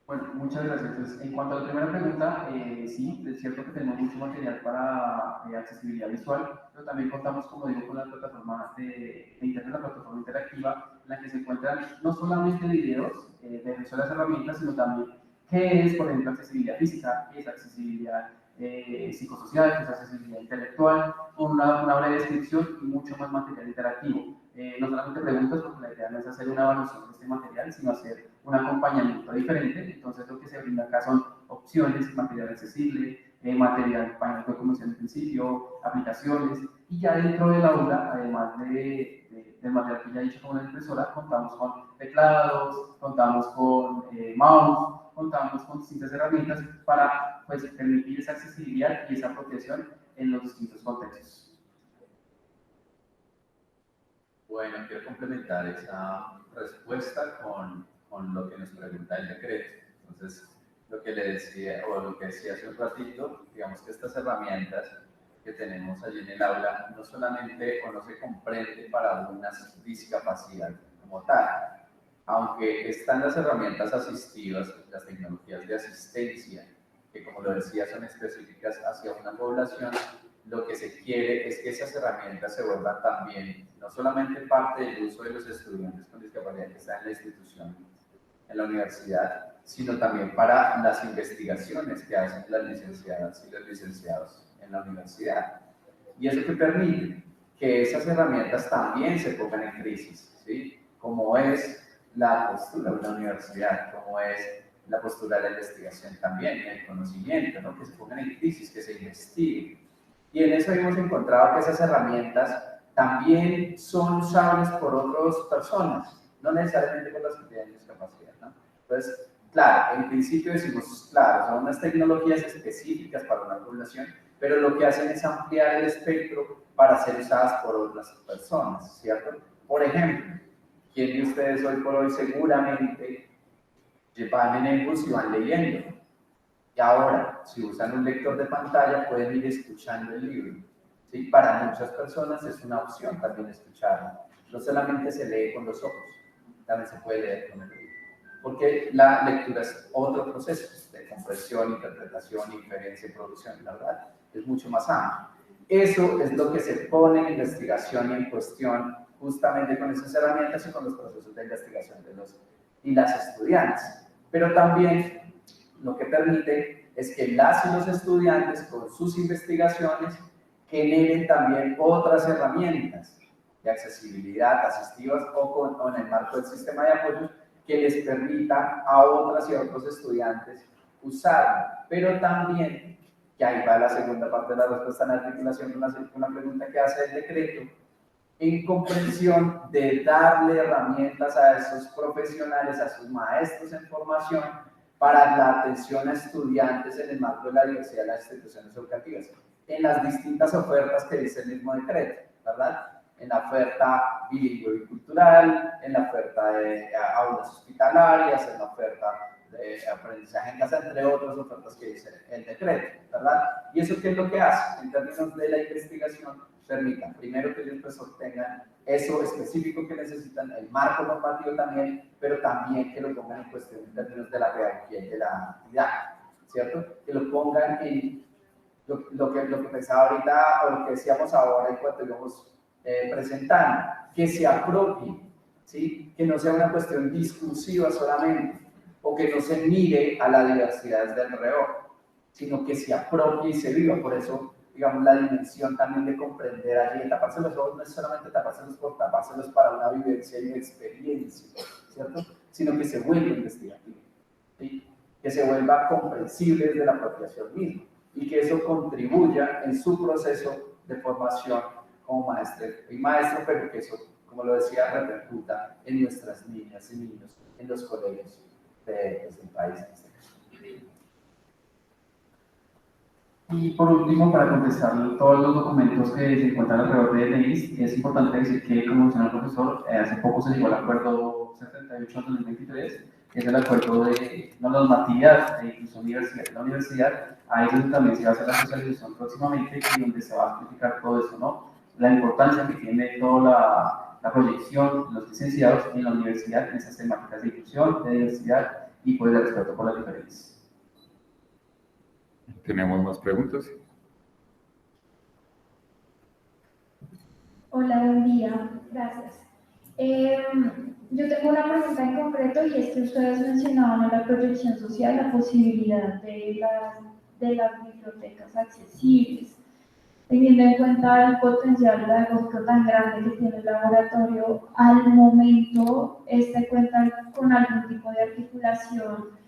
Bueno, muchas gracias. Entonces, en cuanto a la primera pregunta, sí, es cierto que tenemos mucho material para accesibilidad visual, pero también contamos, como digo, con la plataforma de Internet, la plataforma interactiva, en la que se encuentran no solamente videos de uso de las herramientas, sino también qué es, por ejemplo, accesibilidad física, qué es accesibilidad psicosocial, qué es accesibilidad intelectual, con una breve descripción y mucho más material interactivo. No solamente preguntas, porque la idea no es hacer una evaluación de este material, sino hacer un acompañamiento diferente. Entonces, lo que se brinda acá son opciones, material accesible, material para como mencioné al principio, aplicaciones, y ya dentro del aula, además del material que ya he dicho como la impresora, contamos con teclados, contamos con mouse, contamos con distintas herramientas para, pues, permitir esa accesibilidad y esa protección en los distintos contextos. Bueno, quiero complementar esa respuesta con lo que nos pregunta el decreto. Entonces, lo que le decía, o lo que decía hace un ratito, digamos que estas herramientas que tenemos allí en el aula no solamente o no se comprende para una discapacidad como tal, aunque están las herramientas asistivas, las tecnologías de asistencia, que como lo decía son específicas hacia una población, lo que se quiere es que esas herramientas se vuelvan también, no solamente parte del uso de los estudiantes con discapacidad que están en la institución, en la universidad, sino también para las investigaciones que hacen las licenciadas y los licenciados en la universidad. Y eso que permite que esas herramientas también se pongan en crisis, ¿sí? Como es la postura de la universidad, como es la postura de la investigación también, y el conocimiento, ¿no? Que se pongan en crisis, que se investigue. Y en eso hemos encontrado que esas herramientas también son usables por otras personas, no necesariamente por las que tienen discapacidad, ¿no? Entonces, claro, en principio decimos, claro, son unas tecnologías específicas para una población, pero lo que hacen es ampliar el espectro para ser usadas por otras personas, ¿cierto? Por ejemplo, ¿quién de ustedes hoy por hoy seguramente van en el bus y van leyendo? Y ahora, si usan un lector de pantalla, pueden ir escuchando el libro. ¿Sí? Para muchas personas es una opción también escucharlo. No solamente se lee con los ojos, también se puede leer con el oído. Porque la lectura es otro proceso de comprensión, interpretación, inferencia y producción, la verdad. Es mucho más amplio. Eso es lo que se pone en investigación y en cuestión justamente con esas herramientas y con los procesos de investigación de los y las estudiantes. Pero también lo que permite es que las y los estudiantes con sus investigaciones generen también otras herramientas de accesibilidad asistivas o en el marco del sistema de apoyo que les permita a otras y a otros estudiantes usarlo. Pero también, que ahí va la segunda parte de la respuesta en articulación con la pregunta que hace el decreto, en comprensión de darle herramientas a esos profesionales, a sus maestros en formación, para la atención a estudiantes en el marco de la diversidad de las instituciones educativas, en las distintas ofertas que dice el mismo decreto, ¿verdad? En la oferta bilingüe y cultural, en la oferta de aulas hospitalarias, en la oferta de aprendizaje en casa, entre otras ofertas que dice el decreto, ¿verdad? ¿Y eso qué es lo que hace? En términos de la investigación, permitan, primero, que ellos pues obtengan eso específico que necesitan, el marco normativo también, pero también que lo pongan en cuestión en términos de la pedagogía y de la actividad, ¿cierto? Que lo pongan en lo que pensaba ahorita, o lo que decíamos ahora en cuanto íbamos presentando, que se apropie, ¿sí? Que no sea una cuestión discursiva solamente, o que no se mire a la diversidad desde alrededor, sino que se apropie y se viva. Por eso, digamos, la dimensión también de comprender allí, taparse los ojos no es solamente tapárselos por tapárselos para una vivencia y una experiencia, ¿cierto? Sino que se vuelva investigativo, ¿sí? Que se vuelva comprensible desde la apropiación misma y que eso contribuya en su proceso de formación como maestro y maestro, pero que eso, como lo decía, repercuta en nuestras niñas y niños, en los colegios del país en este caso. Y por último, para contestar todos los documentos que se encuentran alrededor de NEIS, es importante decir que, como mencionó el profesor, hace poco se llegó al acuerdo 78-2023, que es el acuerdo de la normatividad de inclusión universidad de la universidad. Ahí es donde también se va a hacer la socialización próximamente y donde se va a explicar todo eso, ¿no? La importancia que tiene toda la proyección de los licenciados en la universidad en esas temáticas de inclusión, de diversidad y pues de respeto por las diferencias. ¿Tenemos más preguntas? Hola, buen día. Gracias. Yo tengo una pregunta en concreto y es que ustedes mencionaban en la proyección social la posibilidad de las bibliotecas accesibles. Teniendo en cuenta el potencial pedagógico tan grande que tiene el laboratorio, al momento cuenta con algún tipo de articulación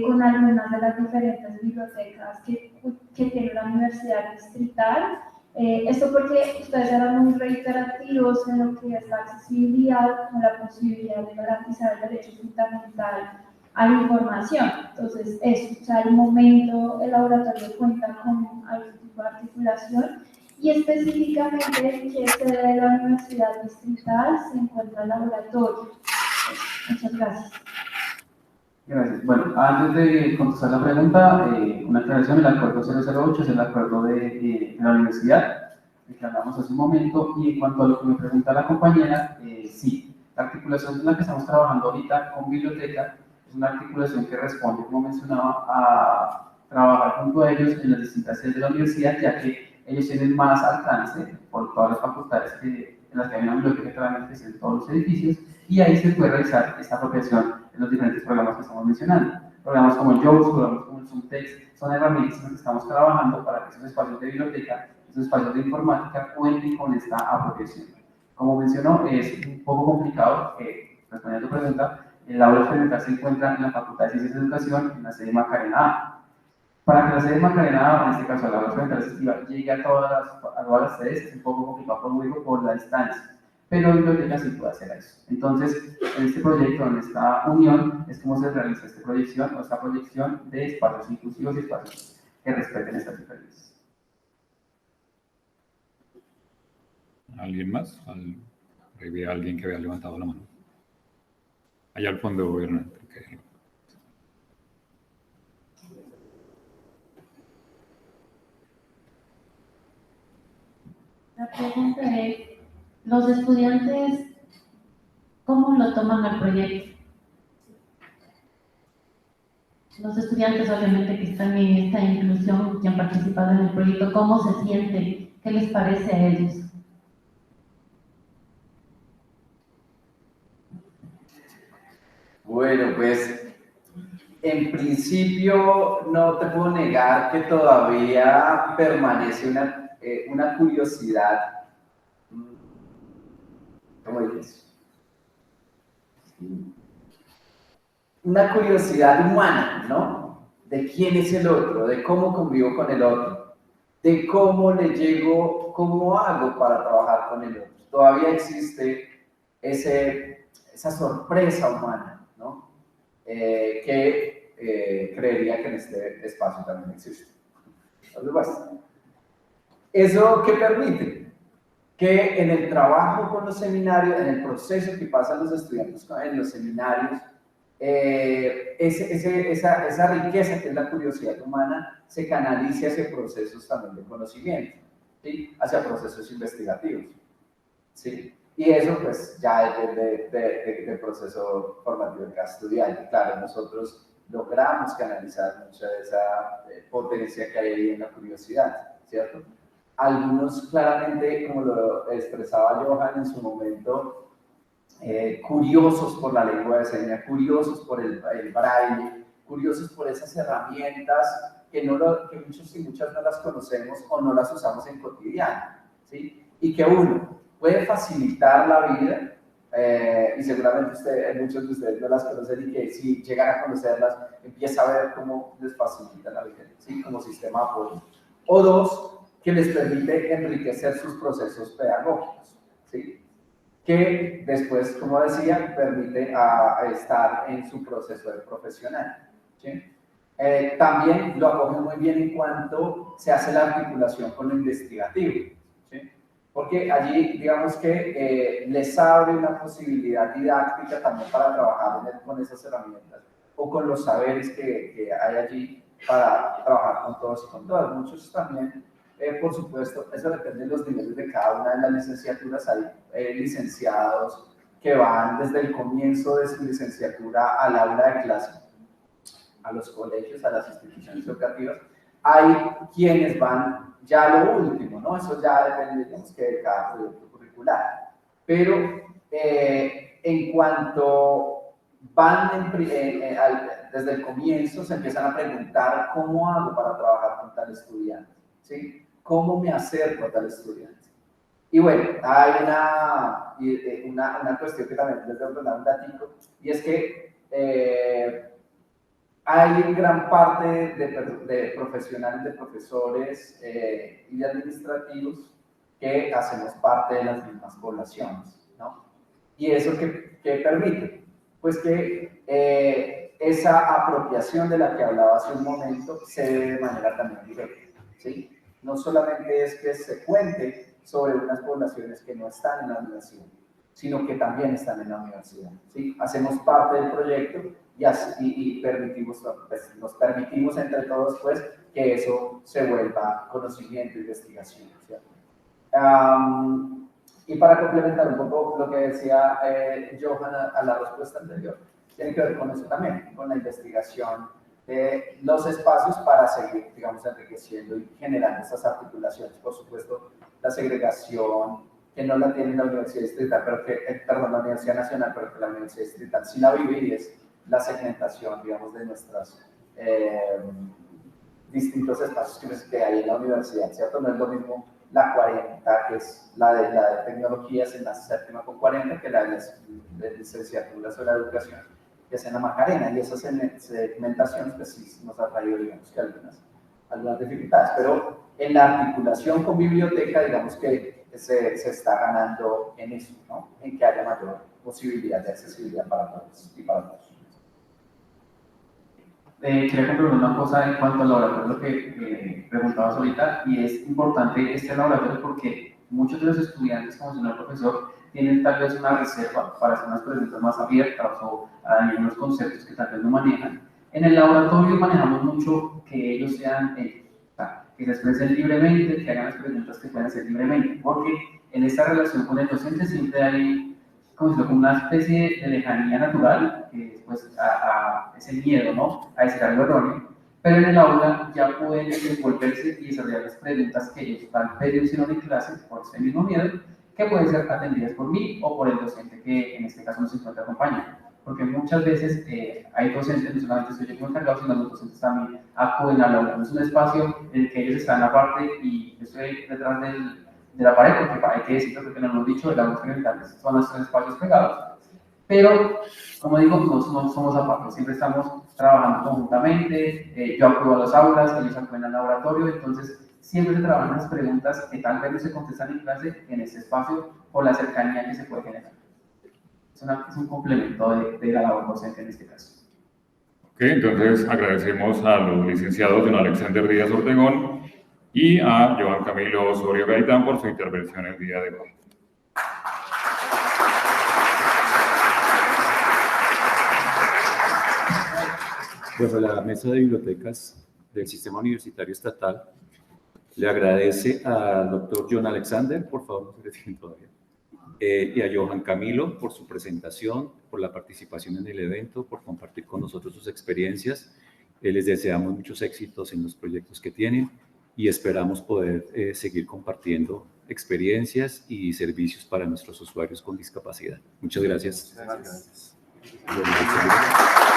con algunas de las diferentes bibliotecas que tiene la Universidad Distrital. Esto porque ustedes eran muy reiterativos en lo que es la accesibilidad, con la posibilidad de garantizar el derecho fundamental a la información. Entonces, al momento el laboratorio cuenta con algún tipo de articulación y específicamente que sede de la Universidad Distrital se encuentra el laboratorio. Muchas gracias. Gracias. Bueno, antes de contestar la pregunta, una aclaración: el acuerdo 008 es el acuerdo de la universidad, del que hablamos hace un momento, y en cuanto a lo que me pregunta la compañera, sí, la articulación en la que estamos trabajando ahorita con biblioteca es una articulación que responde, como mencionaba, a trabajar junto a ellos en las distintas sedes de la universidad, ya que ellos tienen más alcance por todas las facultades en las que hay una biblioteca claramente en todos los edificios, y ahí se puede realizar esta apropiación en los diferentes programas que estamos mencionando. Programas como el JOWS, programas como el Zoomtext, son herramientas en las que estamos trabajando para que esos espacios de biblioteca, esos espacios de informática cuenten con esta apropiación. Como mencionó, es un poco complicado, respondiendo a tu pregunta, el aula experimental se encuentra en la Facultad de Ciencias de Educación, en la sede Macarena A. Para que la sede Macarena A, en este caso la aula experimental asistiva, llegue a todas las sedes, es un poco complicado por la distancia, pero la biblioteca sí puede hacer eso. Entonces, en este proyecto, en esta unión, es como se realiza esta proyección de espacios inclusivos y espacios que respeten estas diferencias. ¿Alguien más? Ahí ve a alguien que había levantado la mano. Allá al fondo, Hernán. Okay. La pregunta es, ¿los estudiantes cómo lo toman al proyecto? Los estudiantes, obviamente, que están en esta inclusión, que han participado en el proyecto, ¿cómo se sienten? ¿Qué les parece a ellos? Bueno, pues en principio no te puedo negar que todavía permanece una curiosidad, ¿cómo dices? Una curiosidad humana, ¿no? De quién es el otro, de cómo convivo con el otro, de cómo le llego, cómo hago para trabajar con el otro. Todavía existe esa sorpresa humana, ¿no? Que creería que en este espacio también existe. Entonces, pues, ¿eso qué permite? Que en el trabajo con los seminarios, en el proceso que pasan los estudiantes en los seminarios, esa riqueza que es la curiosidad humana se canalice hacia procesos también de conocimiento, ¿sí? Hacia procesos investigativos, ¿sí? Y eso pues ya depende del proceso formativo de cada estudiante. Claro, nosotros logramos canalizar mucha de esa potencia que hay ahí en la curiosidad, ¿cierto? Algunos claramente, como lo expresaba Johan en su momento, curiosos por la lengua de señas, curiosos por el braille, curiosos por esas herramientas que muchos y muchas no las conocemos o no las usamos en cotidiano, ¿sí? Y que uno puede facilitar la vida, y seguramente muchos de ustedes no las conocen y que si llegan a conocerlas, empieza a ver cómo les facilita la vida, ¿sí? Como sistema de apoyo. O dos, que les permite enriquecer sus procesos pedagógicos, ¿sí? Que después, como decía, permite estar en su proceso de profesional, ¿sí? También lo acoge muy bien en cuanto se hace la articulación con lo investigativo, ¿sí? Porque allí, digamos que les abre una posibilidad didáctica también para trabajar con esas herramientas o con los saberes que hay allí para trabajar con todos y con todas. Muchos también, por supuesto, eso depende de los niveles de cada una de las licenciaturas. Hay licenciados que van desde el comienzo de su licenciatura al aula de clase, a los colegios, a las instituciones educativas. Hay quienes van ya a lo último, ¿no? Eso ya depende, digamos, que de cada proyecto curricular. Pero en cuanto van desde el comienzo, se empiezan a preguntar cómo hago para trabajar con tal estudiante, ¿sí? ¿Cómo me acerco a tal estudiante? Y bueno, hay una cuestión que también les debo dar un datito, y es que hay gran parte de profesionales, de profesores y de administrativos que hacemos parte de las mismas poblaciones, ¿no? ¿Y eso qué permite? Pues que esa apropiación de la que hablaba hace un momento se dé de manera también directa, ¿sí? No solamente es que se cuente sobre unas poblaciones que no están en la universidad, sino que también están en la universidad, ¿sí? Hacemos parte del proyecto y nos permitimos entre todos, pues, que eso se vuelva conocimiento e investigación, ¿cierto? Y para complementar un poco lo que decía Johan a la respuesta anterior, tiene que ver con eso también, con la investigación de los espacios para seguir, digamos, enriqueciendo y generando esas articulaciones. Por supuesto, la segregación, que no la tiene la Universidad Distrital, perdón, la Universidad Nacional, pero que la Universidad Distrital sí la vive, y es la segmentación, digamos, de nuestros distintos espacios que hay en la universidad, ¿cierto? No es lo mismo la 40, que es la de tecnologías en la séptima con 40, que la de licenciaturas o la educación, que es en la Macarena, y esa segmentación pues sí nos ha traído, digamos, que algunas dificultades, pero en la articulación con biblioteca, digamos que se está ganando en eso, ¿no? En que haya mayor posibilidad de accesibilidad para todos y para todos. Quería complementar una cosa en cuanto al laboratorio, lo que preguntabas ahorita, y es importante este laboratorio porque muchos de los estudiantes, como mencionó el profesor, tienen tal vez una reserva para hacer unas preguntas más abiertas o hay unos conceptos que tal vez no manejan. En el laboratorio manejamos mucho que ellos sean que se expresen libremente, que hagan las preguntas que puedan hacer libremente, porque en esta relación con el docente siempre hay como una especie de lejanía natural, que es pues ese miedo, ¿no? A decir algo erróneo, pero en el aula ya pueden desenvolverse y desarrollar las preguntas que ellos tal vez hicieron en clase por ese mismo miedo, que pueden ser atendidas por mí o por el docente que en este caso nos encuentra acompañando. porque muchas veces hay docentes, no solamente soy yo como encargado, sino los docentes también acuden al aula. Es un espacio en el que ellos están aparte y yo estoy detrás de la pared, porque hay que decirlo, porque no lo hemos dicho, el aula experimental son los 3 espacios pegados. Pero, como digo, no somos aparte, siempre estamos trabajando conjuntamente, yo acudo a las aulas, ellos acuden al laboratorio, entonces siempre se trabajan las preguntas que tal vez no se contestan en clase en este espacio por la cercanía que se puede generar. Es un complemento de la labor docente en este caso. Ok, entonces agradecemos a los licenciados don Alexander Díaz Ortegón y a Johan Camilo Osorio Gaitán por su intervención el día de hoy. Bueno, la Mesa de Bibliotecas del Sistema Universitario Estatal le agradece al doctor John Alexander, por favor, no se retiren todavía, y a Johan Camilo por su presentación, por la participación en el evento, por compartir con nosotros sus experiencias. Les deseamos muchos éxitos en los proyectos que tienen y esperamos poder seguir compartiendo experiencias y servicios para nuestros usuarios con discapacidad. Muchas gracias. Gracias. Gracias.